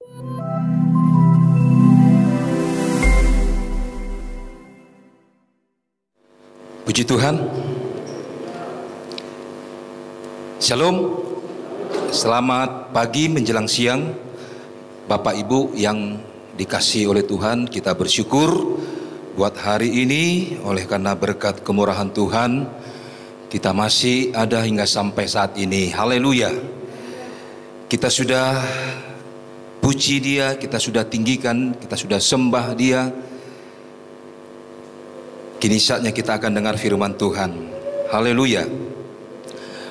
Puji Tuhan. Shalom. Selamat pagi menjelang siang Bapak Ibu yang dikasihi oleh Tuhan. Kita bersyukur buat hari ini, oleh karena berkat kemurahan Tuhan kita masih ada hingga sampai saat ini. Haleluya. Kita sudah puji Dia, kita sudah tinggikan, kita sudah sembah Dia. Kini saatnya kita akan dengar firman Tuhan. Haleluya.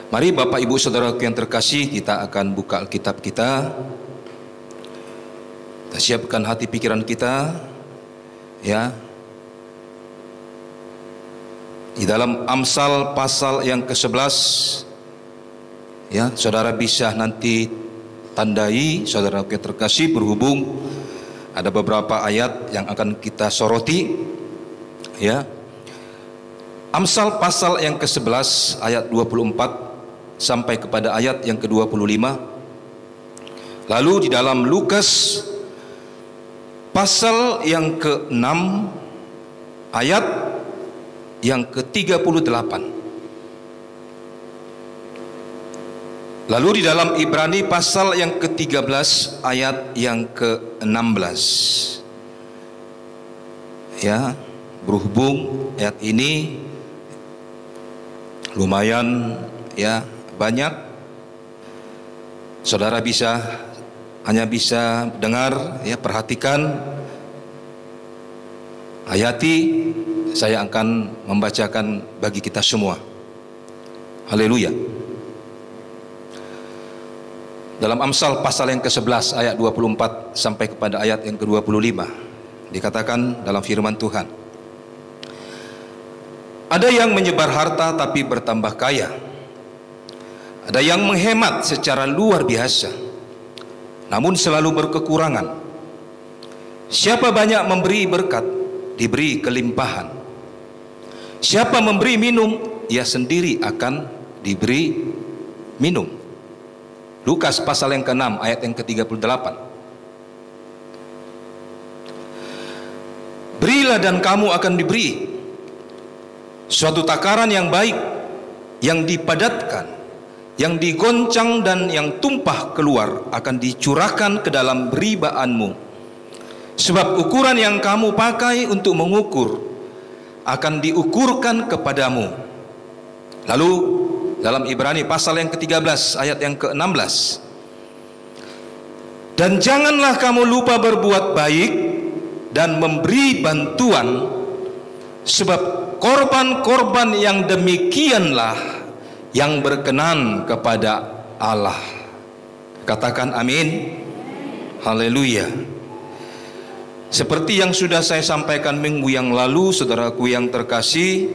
Mari Bapak Ibu Saudaraku yang terkasih, kita akan buka Alkitab kita. Kita siapkan hati pikiran kita, ya. Di dalam Amsal pasal yang ke-11, ya, saudara bisa nanti tandai, saudaraku yang terkasih, berhubung ada beberapa ayat yang akan kita soroti, ya. Amsal pasal yang ke-11 ayat 24 sampai kepada ayat yang ke-25. Lalu di dalam Lukas pasal yang ke-6 ayat yang ke-38. Lalu di dalam Ibrani pasal yang ke-13 ayat yang ke-16. Ya, berhubung ayat ini lumayan, ya, banyak, saudara hanya bisa dengar, ya, perhatikan, hayati. Saya akan membacakan bagi kita semua. Haleluya. Dalam Amsal pasal yang ke-11 ayat 24 sampai kepada ayat yang ke-25 dikatakan dalam firman Tuhan, ada yang menyebar harta tapi bertambah kaya. Ada yang menghemat secara luar biasa, namun selalu berkekurangan. Siapa banyak memberi berkat, diberi kelimpahan. Siapa memberi minum, ia sendiri akan diberi minum. Lukas pasal yang ke-6 ayat yang ke-38. Berilah dan kamu akan diberi. Suatu takaran yang baik, yang dipadatkan, yang digoncang dan yang tumpah keluar akan dicurahkan ke dalam beribaanmu. Sebab ukuran yang kamu pakai untuk mengukur akan diukurkan kepadamu. Lalu dalam Ibrani pasal yang ke-13 ayat yang ke-16. Dan janganlah kamu lupa berbuat baik dan memberi bantuan, sebab korban-korban yang demikianlah yang berkenan kepada Allah. Katakan amin. Haleluya. Seperti yang sudah saya sampaikan minggu yang lalu, saudaraku yang terkasih,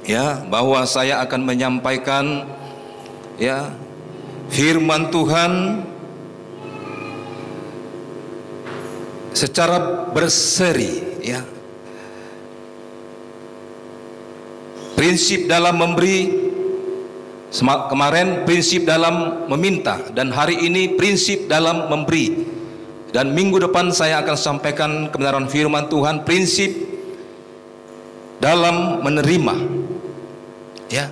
ya, bahwa saya akan menyampaikan, ya, firman Tuhan secara berseri, ya. Prinsip dalam memberi, kemarin prinsip dalam meminta, dan hari ini prinsip dalam memberi. Dan minggu depan saya akan sampaikan kebenaran firman Tuhan, prinsip dalam menerima, ya.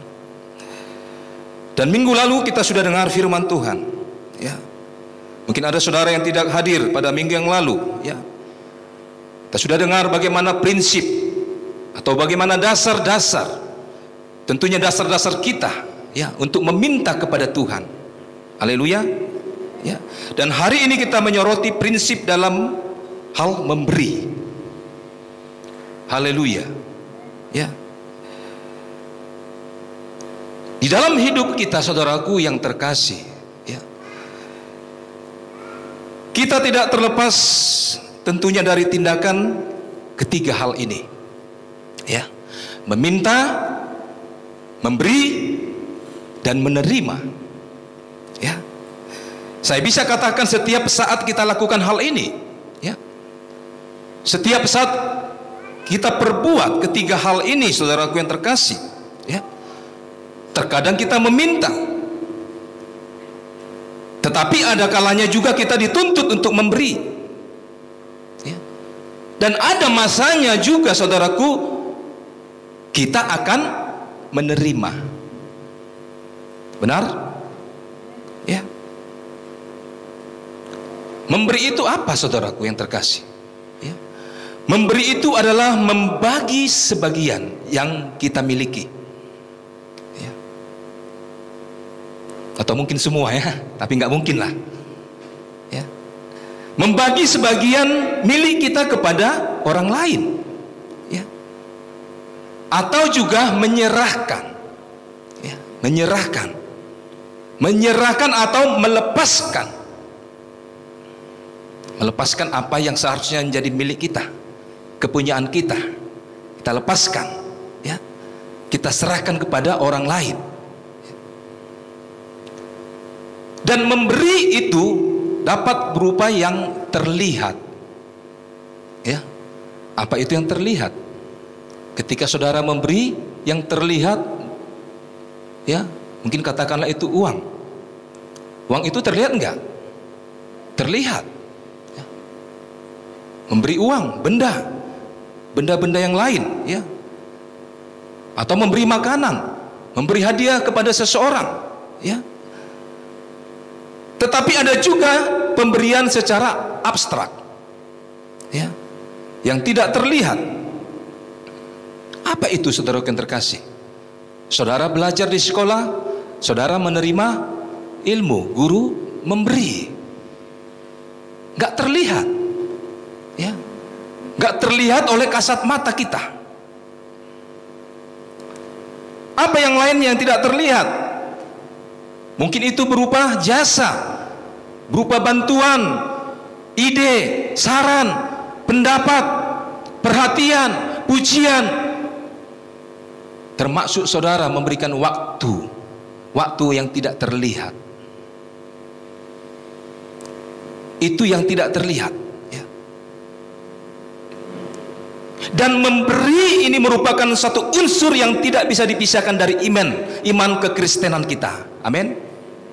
Dan minggu lalu kita sudah dengar firman Tuhan, ya. Mungkin ada saudara yang tidak hadir pada minggu yang lalu, ya. Kita sudah dengar bagaimana prinsip atau bagaimana dasar-dasar, tentunya dasar-dasar kita, ya, untuk meminta kepada Tuhan. Haleluya, ya. Dan hari ini kita menyoroti prinsip dalam hal memberi. Haleluya, ya. Di dalam hidup kita, saudaraku yang terkasih, ya, kita tidak terlepas tentunya dari tindakan ketiga hal ini, ya. Meminta, memberi, dan menerima, ya. Saya bisa katakan setiap saat kita lakukan hal ini, ya, setiap saat kita perbuat ketiga hal ini, saudaraku yang terkasih, ya. Terkadang kita meminta, Tetapi ada kalanya juga kita dituntut untuk memberi, ya. Dan ada masanya juga, saudaraku, kita akan menerima. Benar? Ya. Memberi itu apa, saudaraku yang terkasih? Ya. Memberi itu adalah membagi sebagian yang kita miliki, ya. Atau mungkin semua, ya, tapi nggak mungkin lah, ya. Membagi sebagian milik kita kepada orang lain, ya. Atau juga menyerahkan, ya. Menyerahkan atau melepaskan apa yang seharusnya menjadi milik kita, kepunyaan kita lepaskan, ya. Kita serahkan kepada orang lain. Dan memberi itu dapat berupa yang terlihat, ya. Apa itu yang terlihat? Ketika saudara memberi, yang terlihat, ya, mungkin katakanlah itu uang. Uang itu terlihat enggak? Terlihat, ya. Memberi uang, benda-benda yang lain, ya. Atau memberi makanan, memberi hadiah kepada seseorang, ya. Tetapi ada juga pemberian secara abstrak, ya, yang tidak terlihat. Apa itu, saudara yang terkasih? Saudara belajar di sekolah, saudara menerima ilmu, guru memberi, nggak terlihat, ya, nggak terlihat oleh kasat mata kita. Apa yang lain yang tidak terlihat? Mungkin itu berupa jasa, berupa bantuan, ide, saran, pendapat, perhatian, pujian. Termasuk saudara memberikan waktu yang tidak terlihat. Itu yang tidak terlihat, ya. Dan memberi ini merupakan satu unsur yang tidak bisa dipisahkan dari iman kekristenan kita. Amin,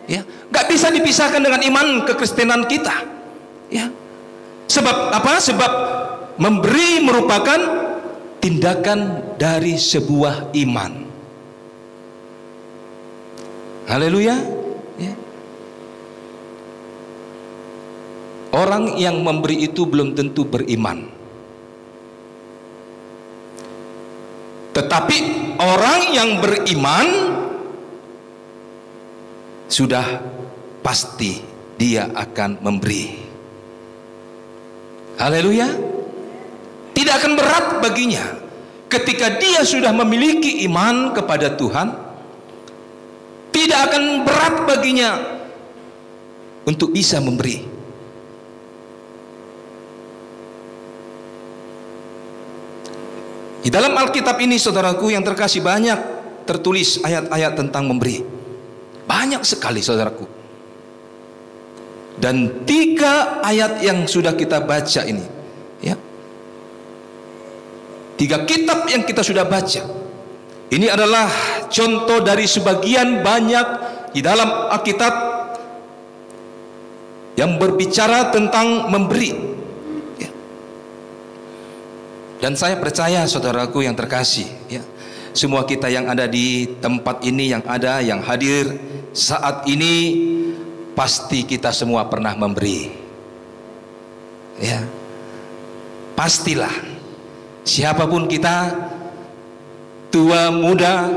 ya. Gak bisa dipisahkan dengan iman kekristenan kita, ya. Sebab apa? Sebab memberi merupakan tindakan dari sebuah iman. Haleluya, ya. Orang yang memberi itu belum tentu beriman, tetapi orang yang beriman sudah pasti dia akan memberi. Haleluya. Tidak akan berat baginya ketika dia sudah memiliki iman kepada Tuhan. Tidak akan berat baginya untuk bisa memberi. Di dalam Alkitab ini, saudaraku yang terkasih, banyak tertulis ayat-ayat tentang memberi. Banyak sekali, saudaraku. Dan 3 ayat yang sudah kita baca ini, ya, 3 kitab yang kita sudah baca ini adalah contoh dari sebagian banyak di dalam Alkitab yang berbicara tentang memberi, ya. Dan saya percaya, saudaraku yang terkasih, ya, semua kita yang ada di tempat ini, yang hadir saat ini, pasti kita semua pernah memberi, ya. Pastilah. Siapapun kita, tua, muda,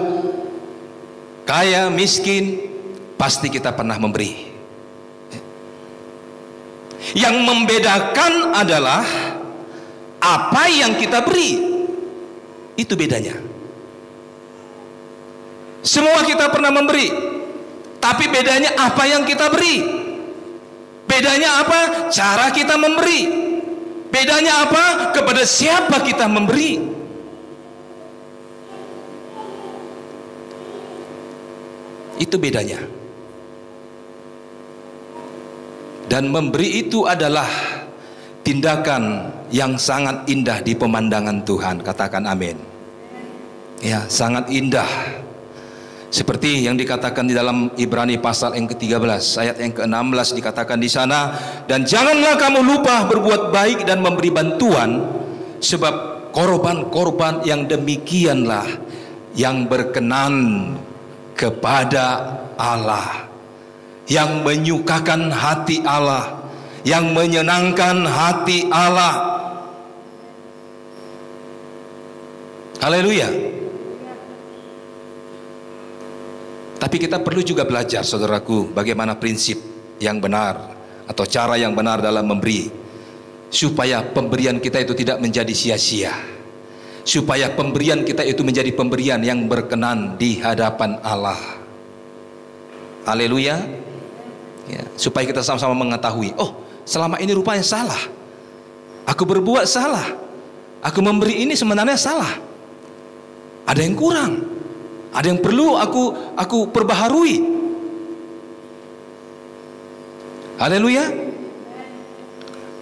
kaya, miskin, pasti kita pernah memberi. Yang membedakan adalah apa yang kita beri. Itu bedanya. Semua kita pernah memberi, tapi bedanya apa yang kita beri. Bedanya apa? Cara kita memberi. Bedanya apa? Kepada siapa kita memberi. Itu bedanya. Dan memberi itu adalah tindakan yang sangat indah di pemandangan Tuhan. Katakan amin. Ya, sangat indah. Seperti yang dikatakan di dalam Ibrani pasal yang ke-13 ayat yang ke-16 dikatakan di sana, dan janganlah kamu lupa berbuat baik dan memberi bantuan, sebab korban-korban yang demikianlah yang berkenan kepada Allah, yang menyukakan hati Allah, yang menyenangkan hati Allah. Haleluya. Tapi kita perlu juga belajar, saudaraku, bagaimana prinsip yang benar atau cara yang benar dalam memberi, supaya pemberian kita itu tidak menjadi sia-sia, supaya pemberian kita itu menjadi pemberian yang berkenan di hadapan Allah. Haleluya. Ya, supaya kita sama-sama mengetahui, oh, selama ini rupanya salah, aku berbuat salah, aku memberi ini sebenarnya salah, ada yang kurang, ada yang perlu aku perbaharui. Haleluya.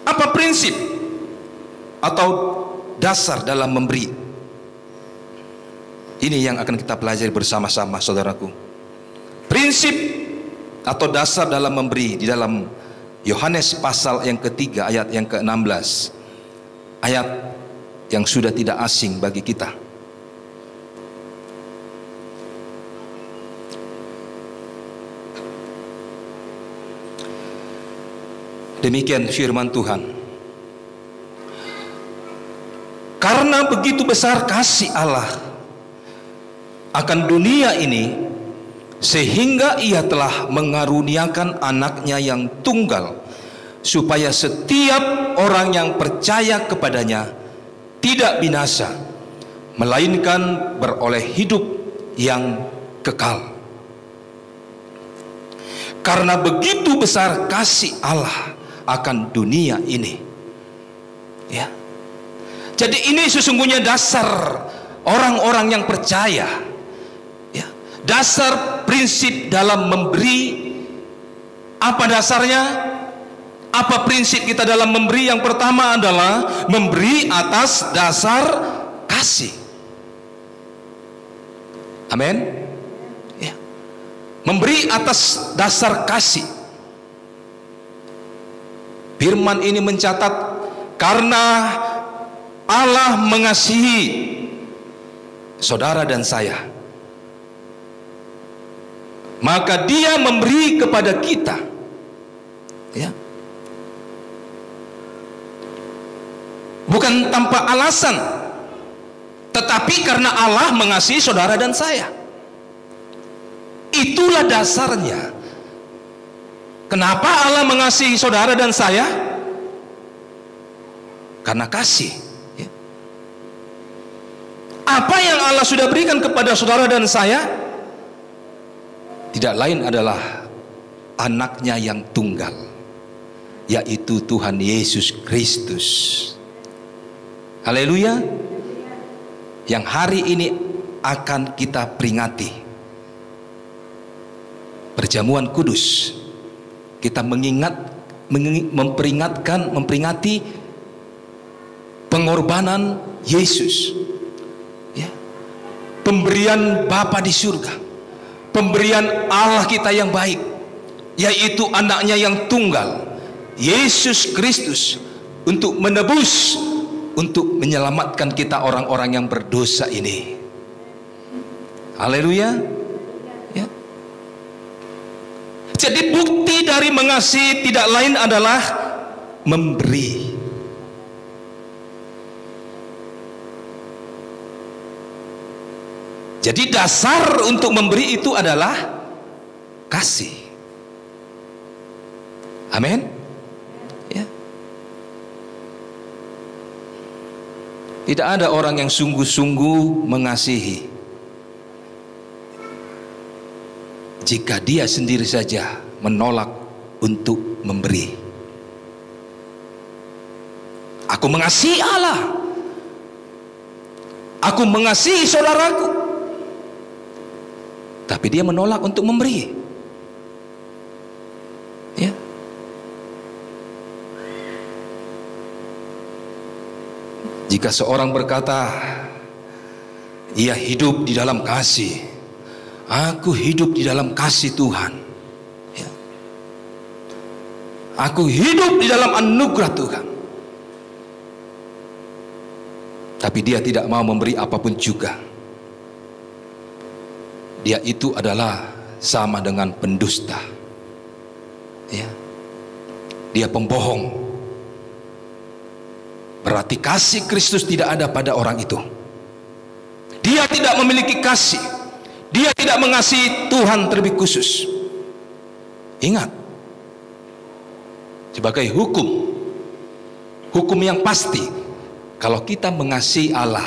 Apa prinsip atau dasar dalam memberi? Ini yang akan kita pelajari bersama-sama, saudaraku. Prinsip atau dasar dalam memberi di dalam Yohanes pasal yang ketiga ayat yang ke-16, ayat yang sudah tidak asing bagi kita. Demikian firman Tuhan. Karena begitu besar kasih Allah akan dunia ini, sehingga ia telah mengaruniakan anaknya yang tunggal, supaya setiap orang yang percaya kepadanya tidak binasa, melainkan beroleh hidup yang kekal. Karena begitu besar kasih Allah akan dunia ini, ya. Jadi ini sesungguhnya dasar orang-orang yang percaya, ya. Dasar prinsip dalam memberi. Apa dasarnya? Apa prinsip kita dalam memberi? Yang pertama adalah memberi atas dasar kasih. Amin. Ya. Memberi atas dasar kasih. Firman ini mencatat, karena Allah mengasihi saudara dan saya, maka Dia memberi kepada kita, ya, bukan tanpa alasan, tetapi karena Allah mengasihi saudara dan saya. Itulah dasarnya. Kenapa Allah mengasihi saudara dan saya? Karena kasih, ya. Apa yang Allah sudah berikan kepada saudara dan saya tidak lain adalah anaknya yang tunggal, yaitu Tuhan Yesus Kristus. Haleluya. Yang hari ini akan kita peringati, perjamuan kudus. Kita memperingati pengorbanan Yesus, ya. Pemberian Bapa di surga, pemberian Allah kita yang baik, yaitu anaknya yang tunggal, Yesus Kristus, untuk menebus, untuk menyelamatkan kita orang-orang yang berdosa ini. Haleluya. Jadi bukti dari mengasihi tidak lain adalah memberi. Jadi dasar untuk memberi itu adalah kasih. Amin. Ya. Tidak ada orang yang sungguh-sungguh mengasihi jika dia sendiri saja menolak untuk memberi. Aku mengasihi Allah, aku mengasihi saudaraku, tapi dia menolak untuk memberi, ya. Jika seorang berkata ia hidup di dalam kasih, Aku hidup di dalam kasih Tuhan. Ya. Aku hidup di dalam anugerah Tuhan. Tapi dia tidak mau memberi apapun juga. Dia itu adalah sama dengan pendusta. Ya. Dia pembohong. Berarti kasih Kristus tidak ada pada orang itu. Dia tidak memiliki kasih. Dia tidak mengasihi Tuhan terlebih khusus. Ingat, sebagai hukum yang pasti, kalau kita mengasihi Allah,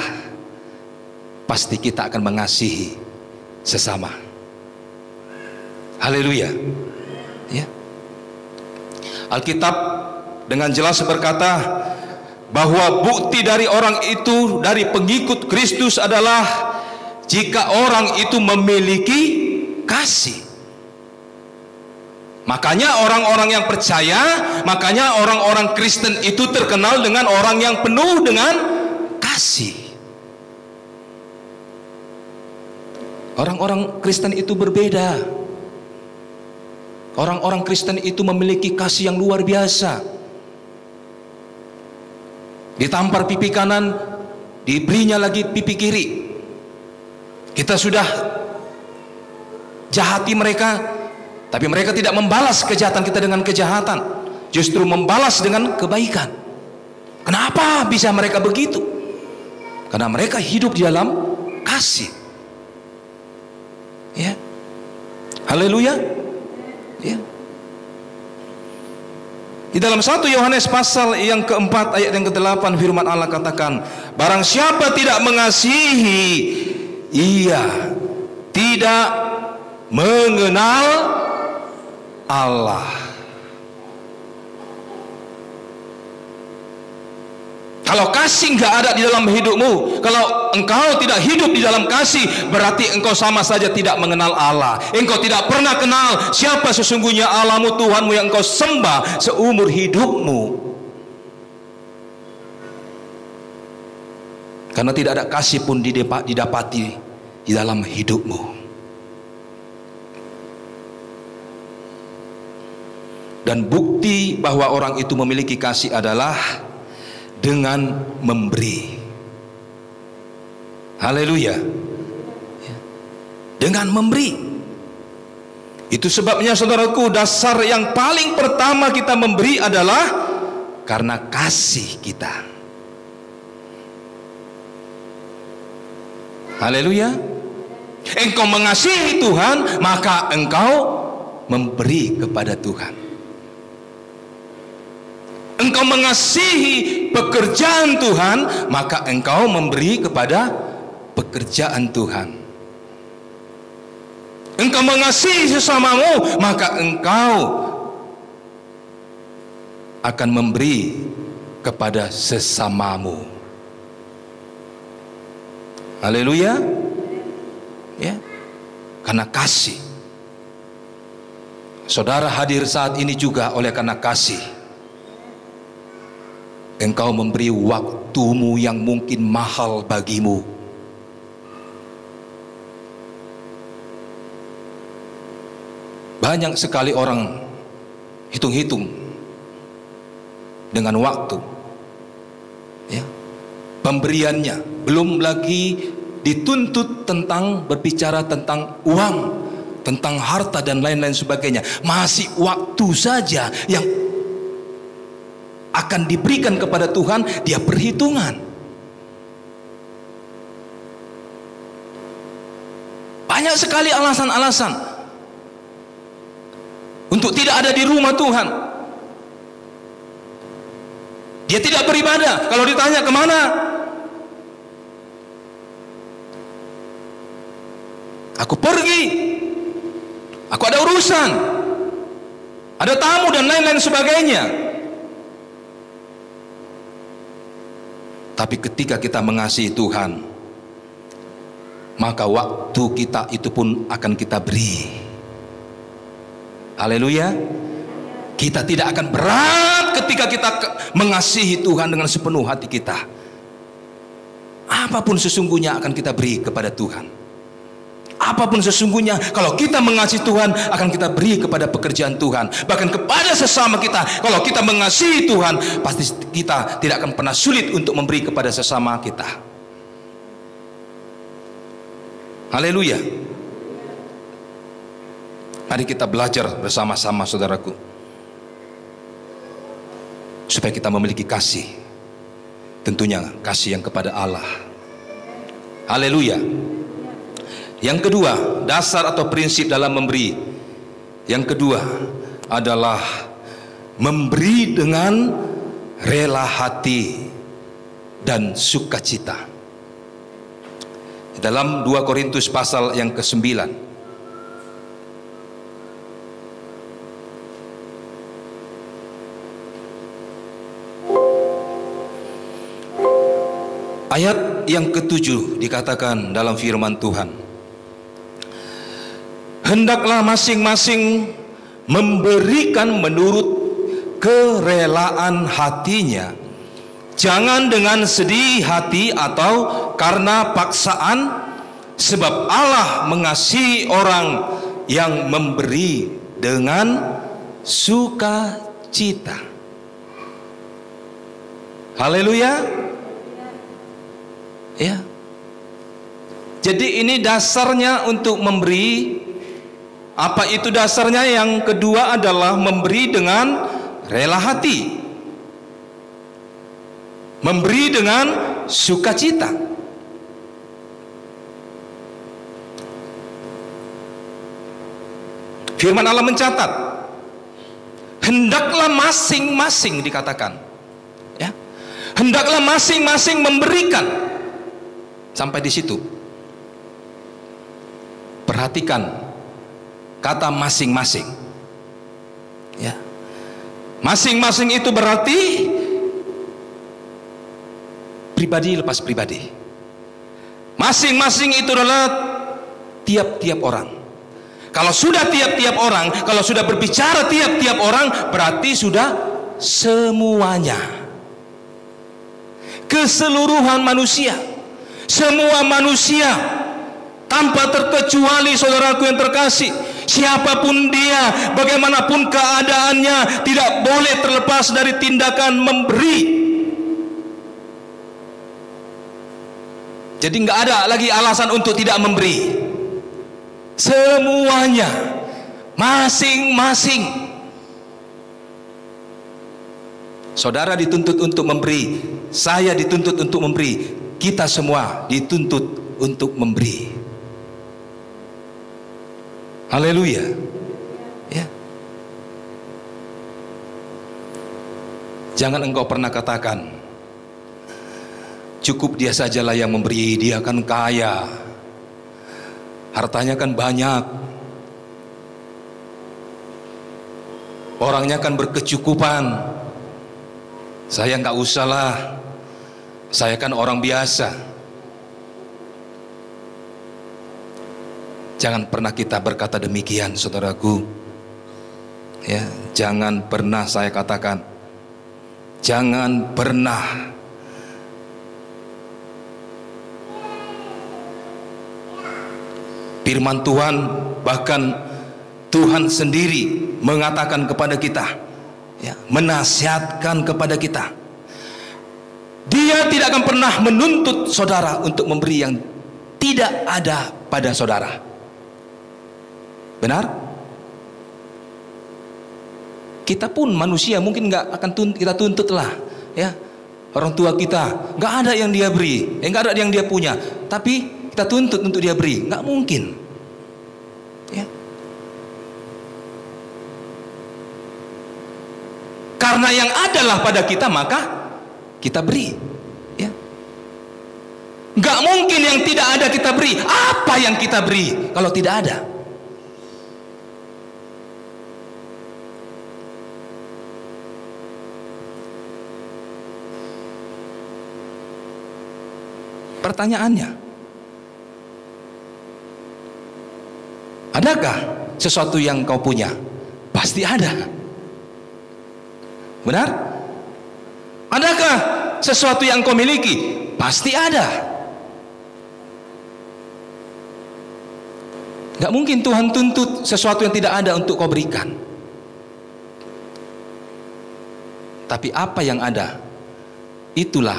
pasti kita akan mengasihi sesama. Haleluya. Ya. Alkitab dengan jelas berkata bahwa bukti dari orang itu, dari pengikut Kristus adalah jika orang itu memiliki kasih. Makanya orang-orang yang percaya, makanya orang-orang Kristen itu terkenal dengan orang yang penuh dengan kasih. Orang-orang Kristen itu berbeda. Orang-orang Kristen itu memiliki kasih yang luar biasa. Ditampar pipi kanan, diberinya lagi pipi kiri. Kita sudah jahati mereka, tapi mereka tidak membalas kejahatan kita dengan kejahatan, justru membalas dengan kebaikan. Kenapa bisa mereka begitu? Karena mereka hidup di dalam kasih. Ya. Haleluya. Ya. Di dalam 1 Yohanes pasal yang keempat ayat yang ke-8 firman Allah katakan, barang siapa tidak mengasihi, ia tidak mengenal Allah. Kalau kasih nggak ada di dalam hidupmu, kalau engkau tidak hidup di dalam kasih, berarti engkau sama saja tidak mengenal Allah. Engkau tidak pernah kenal siapa sesungguhnya Allahmu, Tuhanmu yang engkau sembah seumur hidupmu. Karena tidak ada kasih pun didapati di dalam hidupmu. Dan bukti bahwa orang itu memiliki kasih adalah dengan memberi. Haleluya. Dengan memberi. Itu sebabnya saudaraku, dasar yang paling pertama kita memberi adalah karena kasih kita. Haleluya. Engkau mengasihi Tuhan, maka engkau memberi kepada Tuhan. Engkau mengasihi pekerjaan Tuhan, maka engkau memberi kepada pekerjaan Tuhan. Engkau mengasihi sesamamu, maka engkau akan memberi kepada sesamamu. Haleluya. Ya. Karena kasih. Saudara hadir saat ini juga oleh karena kasih. Engkau memberi waktumu yang mungkin mahal bagimu. Banyak sekali orang hitung-hitung dengan waktu, ya, pemberiannya. Belum lagi dituntut tentang berbicara tentang uang, tentang harta dan lain-lain sebagainya. Masih waktu saja yang akan diberikan kepada Tuhan, dia perhitungan. Banyak sekali alasan-alasan untuk tidak ada di rumah Tuhan. Dia tidak beribadah. Kalau ditanya kemana, aku pergi, aku ada urusan, ada tamu dan lain-lain sebagainya. Tapi ketika kita mengasihi Tuhan, maka waktu kita itu pun akan kita beri. Haleluya. Kita tidak akan berat ketika kita mengasihi Tuhan dengan sepenuh hati kita. Apapun sesungguhnya akan kita beri kepada Tuhan. apapun sesungguhnya, kalau kita mengasihi Tuhan, akan kita beri kepada pekerjaan Tuhan, bahkan kepada sesama kita. Kalau kita mengasihi Tuhan, pasti kita tidak akan pernah sulit untuk memberi kepada sesama kita. Haleluya. Mari kita belajar bersama-sama, saudaraku, supaya kita memiliki kasih, tentunya kasih yang kepada Allah. Haleluya. Yang kedua, dasar atau prinsip dalam memberi. Yang kedua adalah memberi dengan rela hati dan sukacita. Dalam 2 Korintus pasal yang ke-9, ayat yang ke-7 dikatakan dalam firman Tuhan, hendaklah masing-masing memberikan menurut kerelaan hatinya, jangan dengan sedih hati atau karena paksaan, sebab Allah mengasihi orang yang memberi dengan sukacita. Haleluya. Ya. Jadi ini dasarnya untuk memberi. Apa itu dasarnya? Yang kedua adalah memberi dengan rela hati, memberi dengan sukacita. Firman Allah mencatat, hendaklah masing-masing, dikatakan, ya, hendaklah masing-masing memberikan. Sampai di situ. Perhatikan kata masing-masing, ya. Masing-masing itu berarti pribadi lepas pribadi. Masing-masing itu adalah tiap-tiap orang. Kalau sudah tiap-tiap orang, kalau sudah berbicara tiap-tiap orang, berarti sudah semuanya, keseluruhan manusia. Semua manusia tanpa terkecuali, saudaraku yang terkasih, siapapun dia, bagaimanapun keadaannya, tidak boleh terlepas dari tindakan memberi. Jadi nggak ada lagi alasan untuk tidak memberi. Semuanya, masing-masing. Saudara dituntut untuk memberi, saya dituntut untuk memberi, kita semua dituntut untuk memberi. Haleluya. Ya. Jangan engkau pernah katakan, cukup dia sajalah yang memberi, dia kan kaya, hartanya kan banyak, orangnya kan berkecukupan, saya nggak usah lah, saya kan orang biasa. Jangan pernah kita berkata demikian, saudaraku. Ya, jangan pernah, saya katakan, jangan pernah. Firman Tuhan, bahkan Tuhan sendiri mengatakan kepada kita, ya, menasihatkan kepada kita, Dia tidak akan pernah menuntut saudara untuk memberi yang tidak ada pada saudara. Benar? Kita pun manusia, mungkin nggak akan kita tuntut lah, ya. Orang tua kita nggak ada yang dia beri, nggak ada yang dia punya, tapi kita tuntut untuk dia beri, nggak mungkin. Ya. Karena yang adalah pada kita, maka kita beri. Ya. Nggak mungkin yang tidak ada kita beri. Apa yang kita beri kalau tidak ada? Pertanyaannya, adakah sesuatu yang kau punya? Pasti ada. Benar? Adakah sesuatu yang kau miliki? Pasti ada. Gak mungkin Tuhan tuntut sesuatu yang tidak ada untuk kau berikan. Tapi apa yang ada, itulah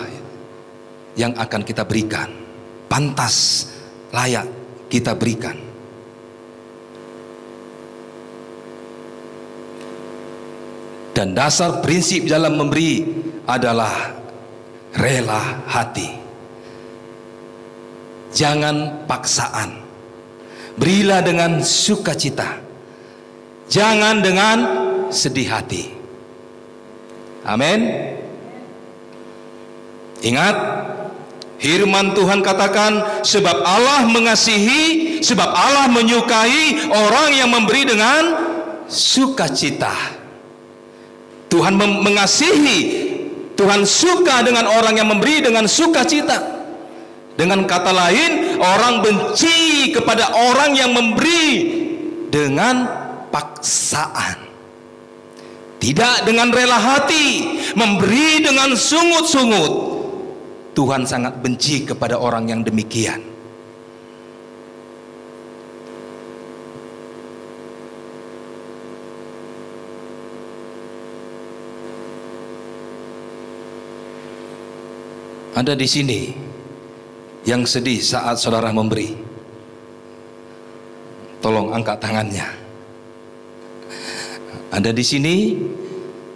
yang akan kita berikan. Pantas, layak kita berikan. Dan dasar prinsip dalam memberi adalah rela hati. Jangan paksaan. Berilah dengan sukacita. Jangan dengan sedih hati. Amin. Ingat, firman Tuhan katakan, sebab Allah mengasihi, sebab Allah menyukai orang yang memberi dengan sukacita. Tuhan mengasihi, Tuhan suka dengan orang yang memberi dengan sukacita. Dengan kata lain, orang benci kepada orang yang memberi dengan paksaan. Tidak dengan rela hati, memberi dengan sungut-sungut. Tuhan sangat benci kepada orang yang demikian. Ada di sini yang sedih saat saudara memberi. Tolong angkat tangannya. Ada di sini,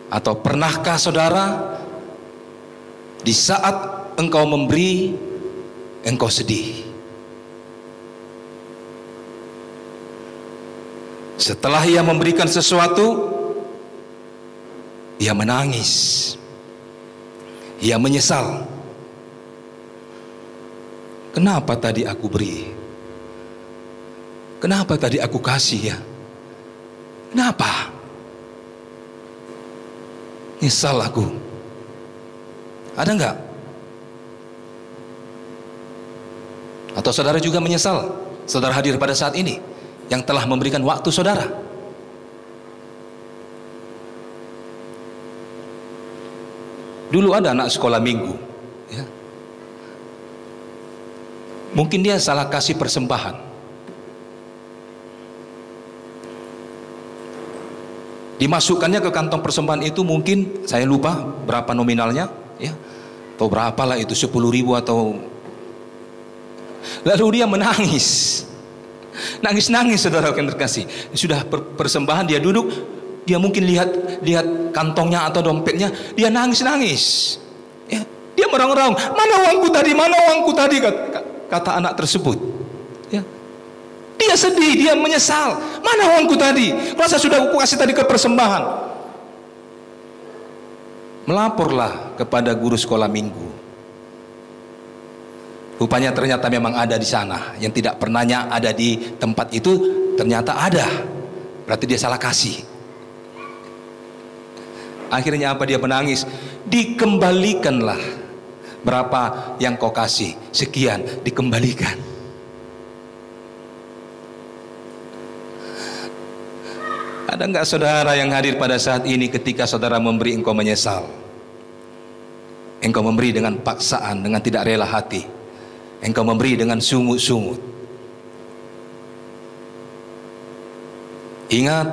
atau pernahkah saudara di saat engkau memberi, engkau sedih? Setelah ia memberikan sesuatu, ia menangis, ia menyesal. Kenapa tadi aku beri? Kenapa tadi aku kasih ya? Kenapa? Nyesal aku. Ada enggak? Atau saudara juga menyesal saudara hadir pada saat ini yang telah memberikan waktu saudara? Dulu ada anak sekolah minggu ya. Mungkin dia salah kasih persembahan. Dimasukkannya ke kantong persembahan itu, mungkin saya lupa berapa nominalnya ya, atau berapalah itu, 10.000 atau. Lalu dia menangis, nangis saudara yang terkasih. Sudah persembahan, dia duduk, dia mungkin lihat kantongnya atau dompetnya, dia nangis ya. Dia meraung-raung, mana uangku tadi, kata anak tersebut ya. Dia sedih, dia menyesal, mana uangku tadi, masa sudah aku kasih tadi ke persembahan. Melaporlah kepada guru sekolah minggu. Rupanya ternyata memang ada di sana. Yang tidak pernahnya ada di tempat itu, ternyata ada. Berarti dia salah kasih. Akhirnya apa? Dia menangis. Dikembalikanlah. Berapa yang kau kasih? Sekian, dikembalikan. Ada enggak saudara yang hadir pada saat ini, ketika saudara memberi engkau menyesal? Engkau memberi dengan paksaan, dengan tidak rela hati. Engkau memberi dengan sungut-sungut. Ingat,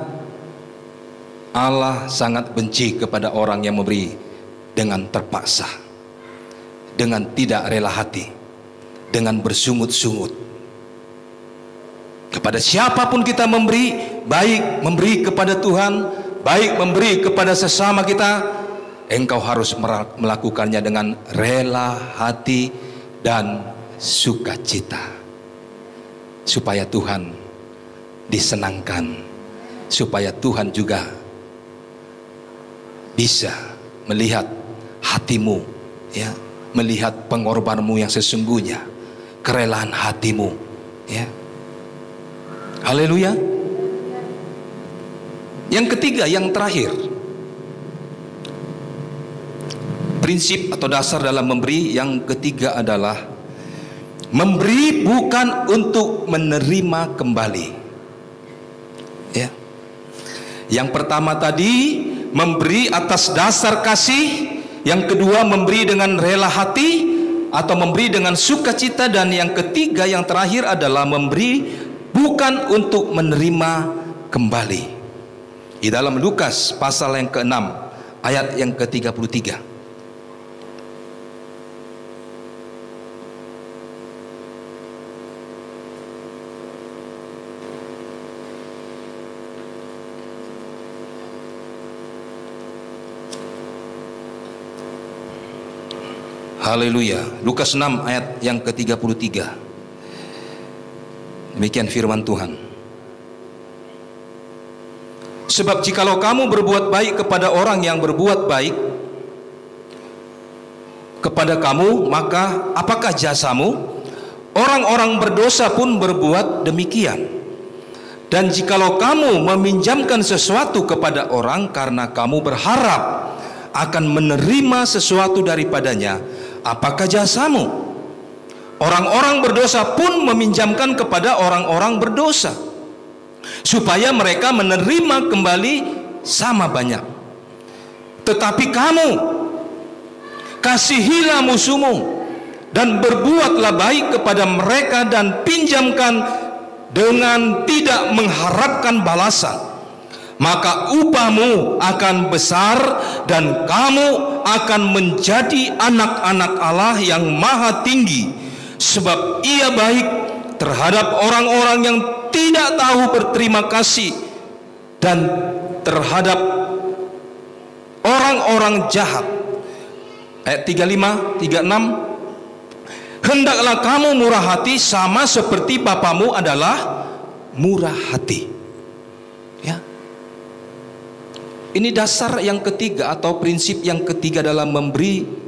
Allah sangat benci kepada orang yang memberi dengan terpaksa, dengan tidak rela hati, dengan bersungut-sungut. Kepada siapapun kita memberi, baik memberi kepada Tuhan, baik memberi kepada sesama kita, engkau harus melakukannya dengan rela hati dan sukacita, supaya Tuhan disenangkan, supaya Tuhan juga bisa melihat hatimu ya, melihat pengorbananmu yang sesungguhnya, kerelaan hatimu ya. Haleluya. Yang ketiga, yang terakhir, prinsip atau dasar dalam memberi yang ketiga adalah memberi bukan untuk menerima kembali ya. Yang pertama tadi memberi atas dasar kasih, yang kedua memberi dengan rela hati atau memberi dengan sukacita, dan yang ketiga yang terakhir adalah memberi bukan untuk menerima kembali. Di dalam Lukas pasal yang ke-6 ayat yang ke-33. Haleluya. Lukas 6 ayat yang ke-33. Demikian firman Tuhan. Sebab jikalau kamu berbuat baik kepada orang yang berbuat baik kepada kamu, maka apakah jasamu? Orang-orang berdosa pun berbuat demikian. Dan jikalau kamu meminjamkan sesuatu kepada orang karena kamu berharap akan menerima sesuatu daripadanya, apakah jasamu? Orang-orang berdosa pun meminjamkan kepada orang-orang berdosa, supaya mereka menerima kembali sama banyak. Tetapi kamu kasihilah musuhmu dan berbuatlah baik kepada mereka dan pinjamkan dengan tidak mengharapkan balasan, maka upahmu akan besar dan kamu akan menjadi anak-anak Allah yang maha tinggi, sebab ia baik terhadap orang-orang yang tidak tahu berterima kasih dan terhadap orang-orang jahat. Ayat 35, 36. Hendaklah kamu murah hati sama seperti Bapamu adalah murah hati. Ya. Ini dasar yang ketiga atau prinsip yang ketiga dalam memberi,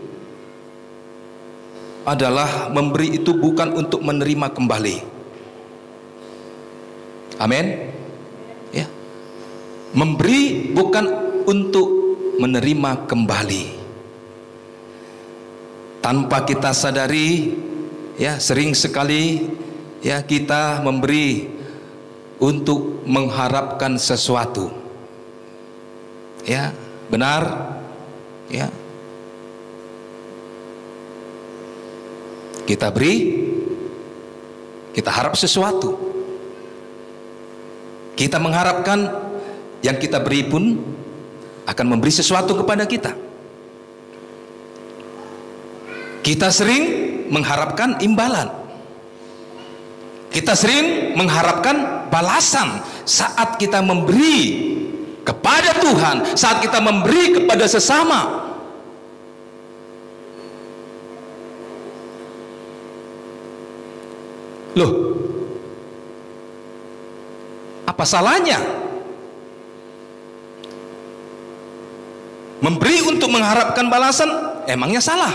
adalah memberi itu bukan untuk menerima kembali. Amin. Ya. Memberi bukan untuk menerima kembali. Tanpa kita sadari, ya, sering sekali ya kita memberi untuk mengharapkan sesuatu. Ya, benar. Ya. Kita beri, kita harap sesuatu. Kita mengharapkan yang kita beri pun akan memberi sesuatu kepada kita. Kita sering mengharapkan imbalan. Kita sering mengharapkan balasan saat kita memberi kepada Tuhan, saat kita memberi kepada sesama. Loh, apa salahnya memberi untuk mengharapkan balasan? Emangnya salah?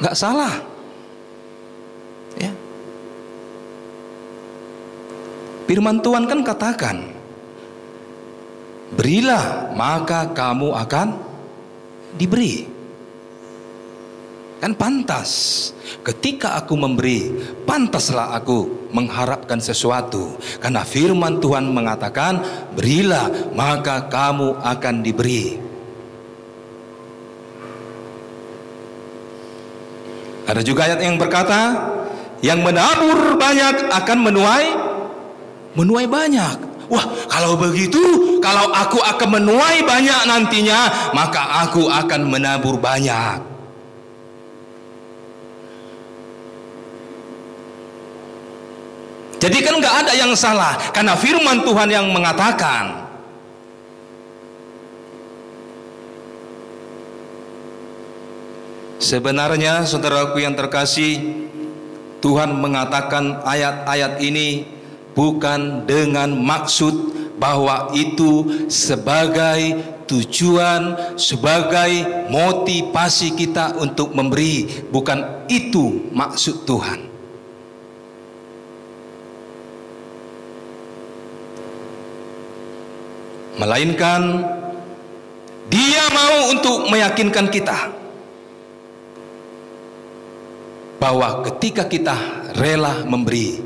Nggak salah. Ya. Firman Tuhan kan katakan, berilah maka kamu akan diberi. Kan pantas ketika aku memberi, pantaslah aku mengharapkan sesuatu, karena firman Tuhan mengatakan berilah maka kamu akan diberi. Ada juga ayat yang berkata, yang menabur banyak akan menuai banyak. Wah, kalau begitu, kalau aku akan menuai banyak nantinya, maka aku akan menabur banyak. Jadi kan nggak ada yang salah, karena firman Tuhan yang mengatakan. Sebenarnya saudaraku yang terkasih, Tuhan mengatakan ayat-ayat ini bukan dengan maksud bahwa itu sebagai tujuan, sebagai motivasi kita untuk memberi. Bukan itu maksud Tuhan. Melainkan Dia mau untuk meyakinkan kita bahwa ketika kita rela memberi,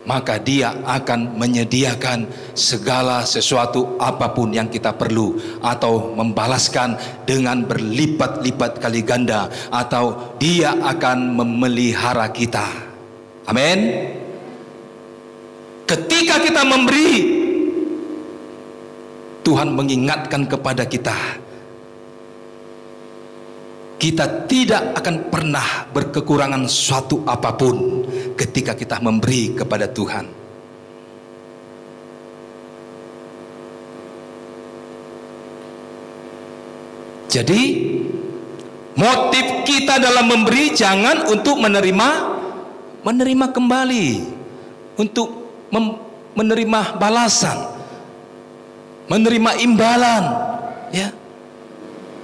maka Dia akan menyediakan segala sesuatu apapun yang kita perlu, atau membalaskan dengan berlipat-lipat kali ganda, atau Dia akan memelihara kita. Amin. Ketika kita memberi, Tuhan mengingatkan kepada kita, kita tidak akan pernah berkekurangan suatu apapun ketika kita memberi kepada Tuhan. Jadi motif kita dalam memberi jangan untuk menerima kembali, untuk menerima balasan, menerima imbalan, ya.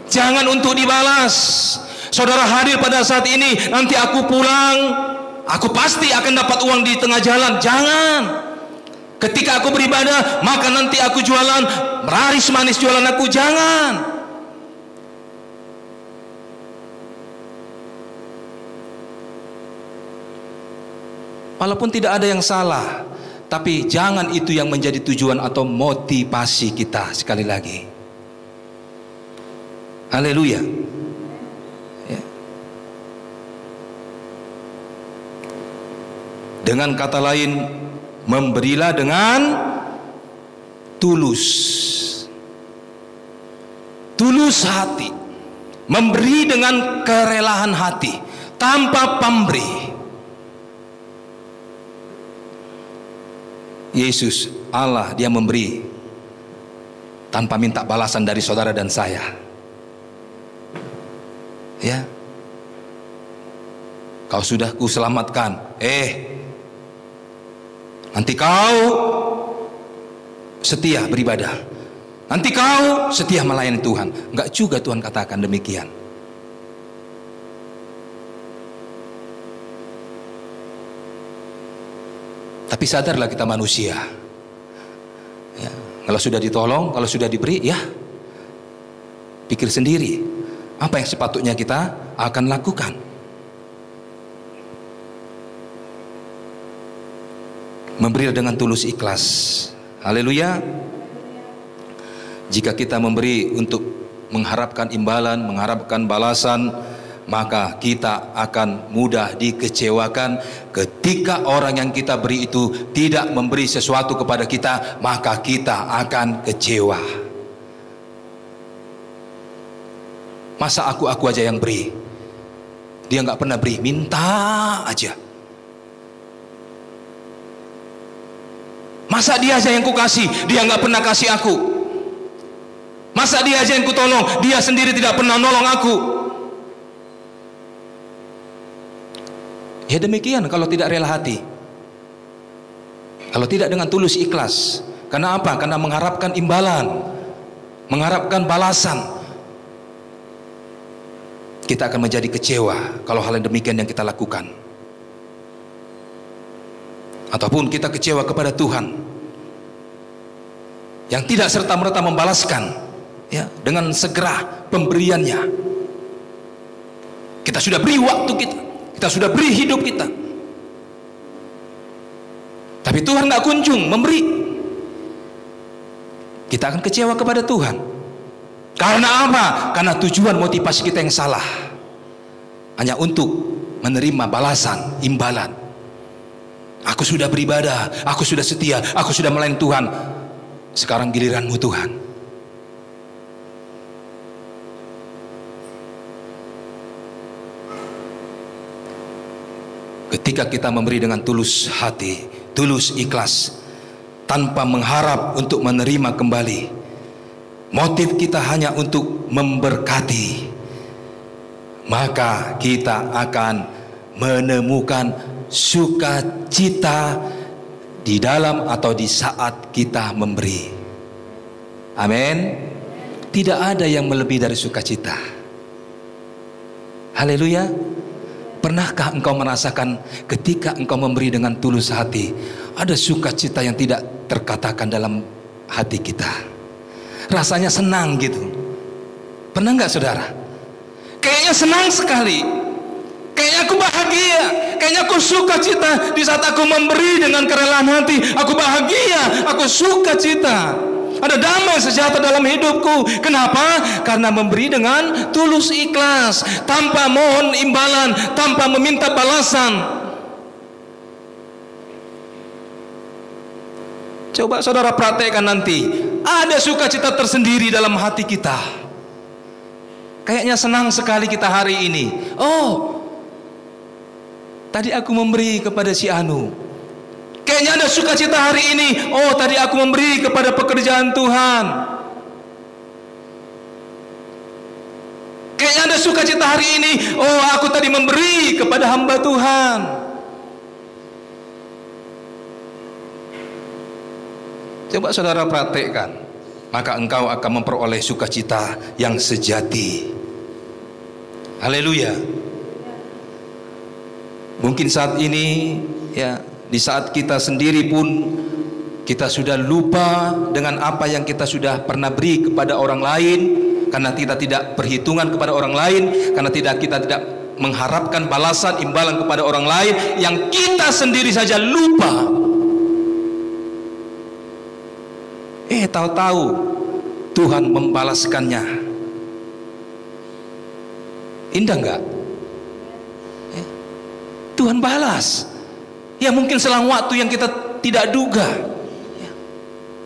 Jangan untuk dibalas. Saudara hadir pada saat ini, nanti aku pulang, aku pasti akan dapat uang di tengah jalan. Jangan. Ketika aku beribadah, maka nanti aku jualan, laris manis jualan aku. Jangan. Walaupun tidak ada yang salah, tapi jangan itu yang menjadi tujuan atau motivasi kita. Sekali lagi, haleluya, ya. Dengan kata lain, memberilah dengan tulus hati, memberi dengan kerelaan hati, tanpa pamrih. Yesus Allah, dia memberi tanpa minta balasan dari saudara dan saya, ya. Kau sudah kuselamatkan, nanti kau setia beribadah, nanti kau setia melayani Tuhan. Enggak juga Tuhan katakan demikian. Tapi sadarlah kita manusia, ya. Kalau sudah ditolong, kalau sudah diberi, ya pikir sendiri apa yang sepatutnya kita akan lakukan. Memberi dengan tulus ikhlas. Haleluya. Jika kita memberi untuk mengharapkan imbalan, mengharapkan balasan, maka kita akan mudah dikecewakan. Ketika orang yang kita beri itu tidak memberi sesuatu kepada kita, maka kita akan kecewa. Masa aku aja yang beri, dia nggak pernah beri, minta aja. Masa dia aja yang ku kasih, dia nggak pernah kasih aku. Masa dia aja yang ku tolong, dia sendiri tidak pernah nolong aku. Ya demikian kalau tidak rela hati, kalau tidak dengan tulus ikhlas. Karena apa? Karena mengharapkan imbalan, mengharapkan balasan. Kita akan menjadi kecewa kalau hal yang demikian yang kita lakukan. Ataupun kita kecewa kepada Tuhan yang tidak serta-merta membalaskan, ya, dengan segera pemberiannya. Kita sudah beri waktu kita sudah beri hidup kita, tapi Tuhan nggak kunjung memberi. Kita akan kecewa kepada Tuhan. Karena apa? Karena tujuan motivasi kita yang salah, hanya untuk menerima balasan, imbalan. Aku sudah beribadah, aku sudah setia, aku sudah melayani Tuhan. Sekarang giliranmu Tuhan. Ketika kita memberi dengan tulus hati, tulus ikhlas, tanpa mengharap untuk menerima kembali, motif kita hanya untuk memberkati, maka kita akan menemukan sukacita di dalam atau di saat kita memberi. Amin. Tidak ada yang melebihi dari sukacita. Haleluya. Pernahkah engkau merasakan ketika engkau memberi dengan tulus hati, ada sukacita yang tidak terkatakan dalam hati kita? Rasanya senang gitu. Pernah nggak saudara? Kayaknya senang sekali. Kayaknya aku bahagia. Kayaknya aku sukacita di saat aku memberi dengan kerelaan hati. Aku bahagia, aku sukacita. Ada damai sejahtera dalam hidupku. Kenapa? Karena memberi dengan tulus ikhlas, tanpa mohon imbalan, tanpa meminta balasan. Coba saudara praktekkan nanti. Ada sukacita tersendiri dalam hati kita. Kayaknya senang sekali kita hari ini. Oh, tadi aku memberi kepada si Anu. Kayaknya ada sukacita hari ini. Oh, tadi aku memberi kepada pekerjaan Tuhan. Kayaknya ada sukacita hari ini. Oh, aku tadi memberi kepada hamba Tuhan. Coba saudara praktekkan, maka engkau akan memperoleh sukacita yang sejati. Haleluya. Mungkin saat ini, ya, di saat kita sendiri pun kita sudah lupa dengan apa yang kita sudah pernah beri kepada orang lain, karena kita tidak perhitungan kepada orang lain, karena kita tidak mengharapkan balasan imbalan kepada orang lain, yang kita sendiri saja lupa. Tahu-tahu Tuhan membalaskannya. Indah enggak? Tuhan balas. Ya, mungkin selang waktu yang kita tidak duga,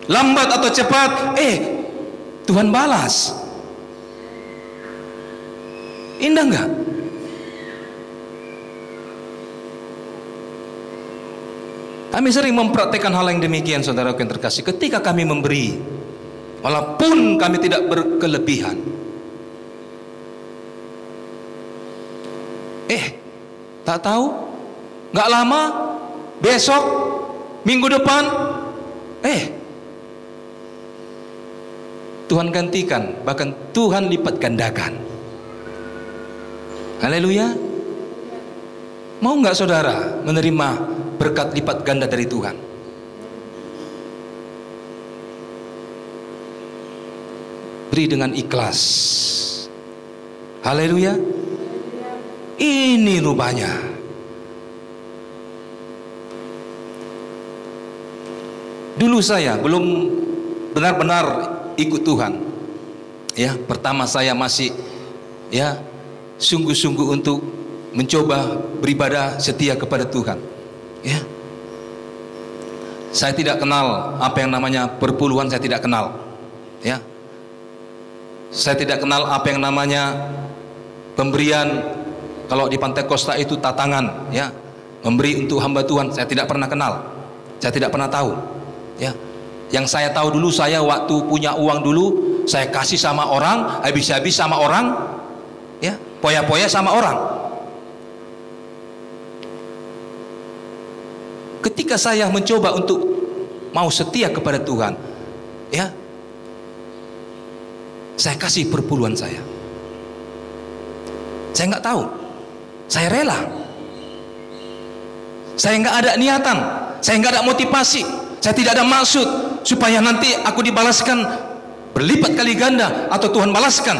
lambat atau cepat, Tuhan balas. Indah enggak? Kami sering mempraktekkan hal yang demikian, saudaraku yang terkasih. Ketika kami memberi, walaupun kami tidak berkelebihan, tak tahu, nggak lama, besok, minggu depan, Tuhan gantikan, bahkan Tuhan lipat gandakan. Haleluya. Mau nggak saudara menerima berkat lipat ganda dari Tuhan? Beri dengan ikhlas. Haleluya. Ini rupanya dulu saya belum benar-benar ikut Tuhan, ya. Pertama saya masih, ya, sungguh-sungguh untuk mencoba beribadah setia kepada Tuhan, ya. Saya tidak kenal apa yang namanya perpuluhan, saya tidak kenal, ya. Saya tidak kenal apa yang namanya pemberian. Kalau di Pantai Kosta itu tatangan, ya, memberi untuk hamba Tuhan, saya tidak pernah kenal, saya tidak pernah tahu, ya. Yang saya tahu dulu, saya waktu punya uang dulu, saya kasih sama orang, habis-habis sama orang, ya, poya-poya sama orang. Ketika saya mencoba untuk mau setia kepada Tuhan, ya, saya kasih perpuluhan saya. Saya nggak tahu, saya rela. Saya nggak ada niatan, saya nggak ada motivasi, saya tidak ada maksud supaya nanti aku dibalaskan berlipat kali ganda atau Tuhan balaskan.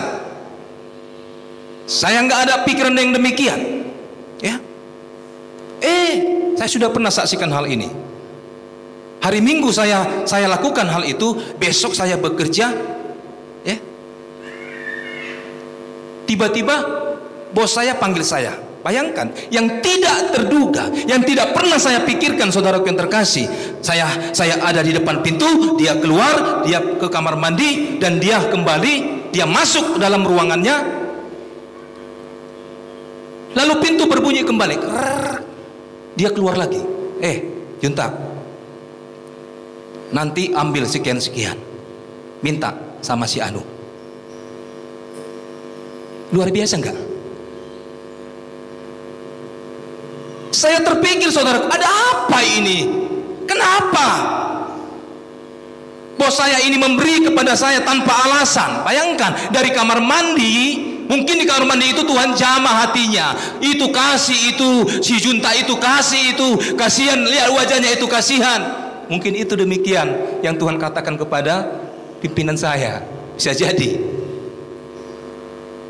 Saya nggak ada pikiran yang demikian, ya. Saya sudah pernah saksikan hal ini. Hari Minggu saya lakukan hal itu, besok saya bekerja, ya. Tiba-tiba bos saya panggil saya. Bayangkan, yang tidak terduga, yang tidak pernah saya pikirkan, saudaraku yang terkasih. Saya ada di depan pintu, dia keluar, dia ke kamar mandi, dan dia kembali, dia masuk dalam ruangannya. Lalu pintu berbunyi kembali. Dia keluar lagi. Junta, nanti ambil sekian-sekian, minta sama si Anu. Luar biasa enggak? Saya terpikir, saudara, ada apa ini? Kenapa bos saya ini memberi kepada saya tanpa alasan? Bayangkan, dari kamar mandi, mungkin di kamar mandi itu Tuhan jamah hatinya. Itu kasih, itu si Junta itu kasih, itu kasihan, lihat wajahnya itu kasihan. Mungkin itu demikian yang Tuhan katakan kepada pimpinan saya. Bisa jadi,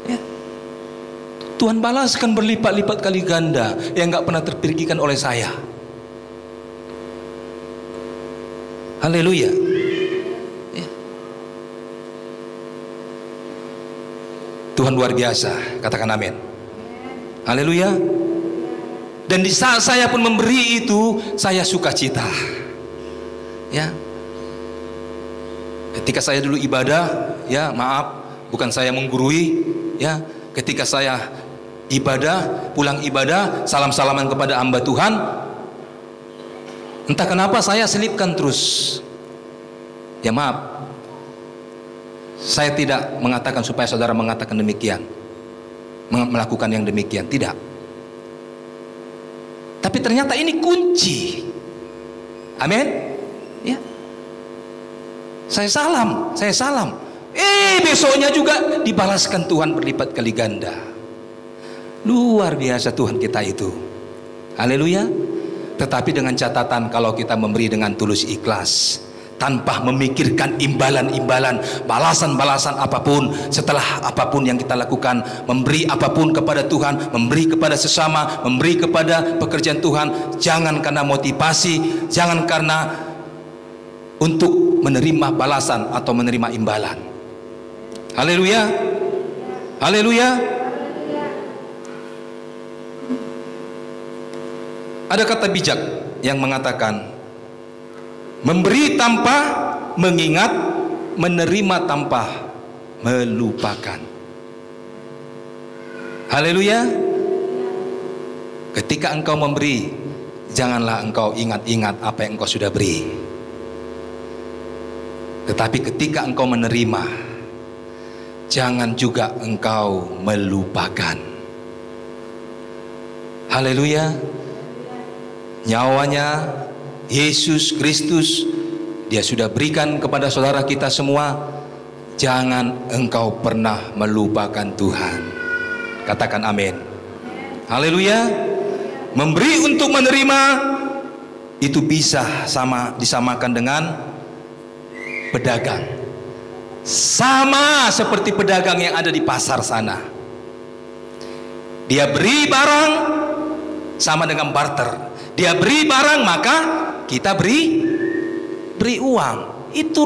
ya, Tuhan balaskan berlipat-lipat kali ganda yang nggak pernah terpikirkan oleh saya. Haleluya, ya. Tuhan luar biasa, katakan amin. Haleluya. Dan di saat saya pun memberi itu, saya sukacita, ya. Ketika saya dulu ibadah, ya maaf, bukan saya menggurui, ya. Ketika saya ibadah, pulang ibadah, salam-salaman kepada hamba Tuhan, entah kenapa saya selipkan terus. Ya maaf, saya tidak mengatakan supaya saudara mengatakan demikian, melakukan yang demikian, tidak. Tapi ternyata ini kunci. Amin. Ya. Saya salam. Besoknya juga dibalaskan Tuhan berlipat kali ganda. Luar biasa Tuhan kita itu. Haleluya. Tetapi dengan catatan, kalau kita memberi dengan tulus ikhlas, tanpa memikirkan imbalan-imbalan, balasan-balasan apapun, setelah apapun yang kita lakukan, memberi apapun kepada Tuhan, memberi kepada sesama, memberi kepada pekerjaan Tuhan, jangan karena motivasi, jangan karena untuk menerima balasan atau menerima imbalan. Haleluya. Haleluya. Ada kata bijak yang mengatakan, memberi tanpa mengingat, menerima tanpa melupakan. Haleluya. Ketika engkau memberi, janganlah engkau ingat-ingat apa yang engkau sudah beri. Tetapi ketika engkau menerima, jangan juga engkau melupakan. Haleluya. Nyawanya Yesus Kristus Dia sudah berikan kepada saudara kita semua. Jangan engkau pernah melupakan Tuhan. Katakan amin. Haleluya. Memberi untuk menerima itu bisa disamakan dengan pedagang. Sama seperti pedagang yang ada di pasar sana. Dia beri barang sama dengan barter. Dia beri barang, maka kita beri uang. Itu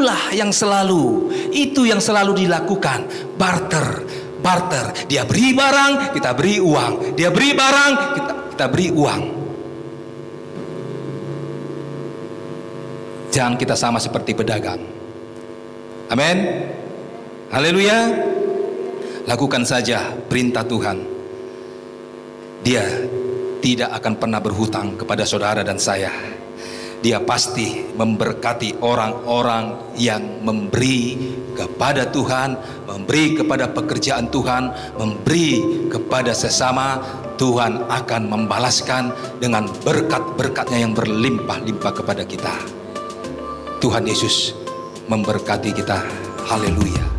yang selalu dilakukan. Barter. Dia beri barang, kita beri uang. Dia beri barang, kita beri uang. Jangan kita sama seperti pedagang. Amin. Haleluya. Lakukan saja perintah Tuhan. Dia tidak akan pernah berhutang kepada saudara dan saya. Dia pasti memberkati orang-orang yang memberi kepada Tuhan, memberi kepada pekerjaan Tuhan, memberi kepada sesama. Tuhan akan membalaskan dengan berkat-berkatnya yang berlimpah-limpah kepada kita. Tuhan Yesus memberkati kita. Haleluya.